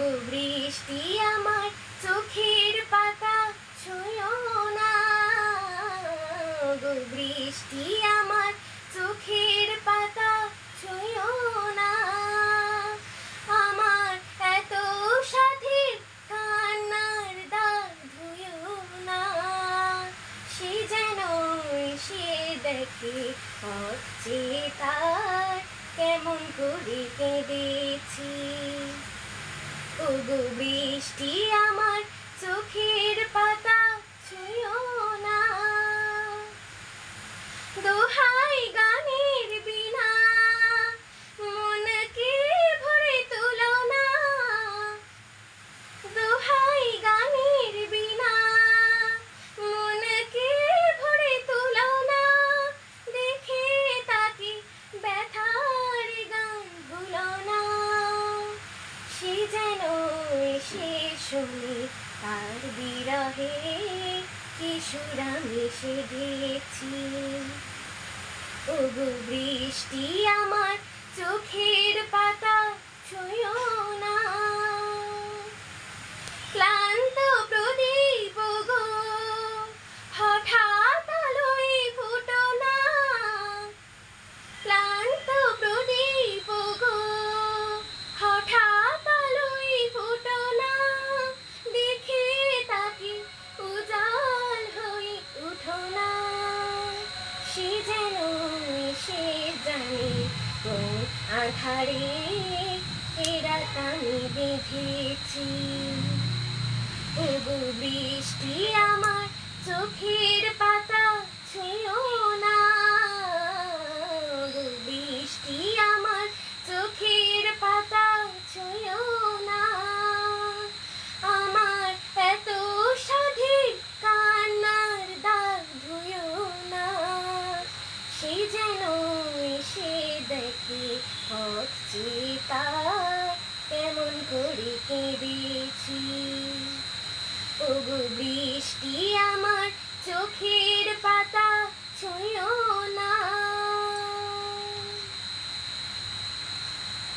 ওগো বৃষ্টি আমার চোখের পাতা ছুঁয়ো না, ওগো বৃষ্টি আমার চোখের পাতা ছুঁয়ো না। আমার এত সাথীর কান্নার দাগ ধুয়ো না, সে যেন সে দেখে অচেতার কেমন করে কেঁদেছি। ওগো বৃষ্টি আমার চোখের পাতা ছুঁয়ো না, দোহাই গানের বিনা মনকে ভরে তুলো না, দোহাই গানের বিনা মনকে ভরে তুলো না। দেখে তাকে ব্যথার গান ভুলো না, সে যেন সে শুনে তার বিরহে কি সুর আমি সেধেছি। ওগো বৃষ্টি আমার চোখের পাতা ছুঁয়ো না, ক্লান্ত প্রদীপ গো হঠাৎ আলোয় ফুটো না, ক্লান্ত প্রদীপ গো হঠাৎ আলোয় ফুটো না। দেখে তাকে উজাল হয়ে উঠো না, সে যেন সে জানে কোন আধারে এ রাত আমি বেঁধেছি। ওগো বৃষ্টি আমার চোখের পাতা ছুঁয়ো না, ওগো বৃষ্টি আমার চোখের পাতা ছুঁয়ো না। আমার এত সাধীর কান্নার দাগ ধুয়ো না, সে যেন সে দেখে অচেতার কেমন করে কেঁদেছি। ওগো বৃষ্টি আমার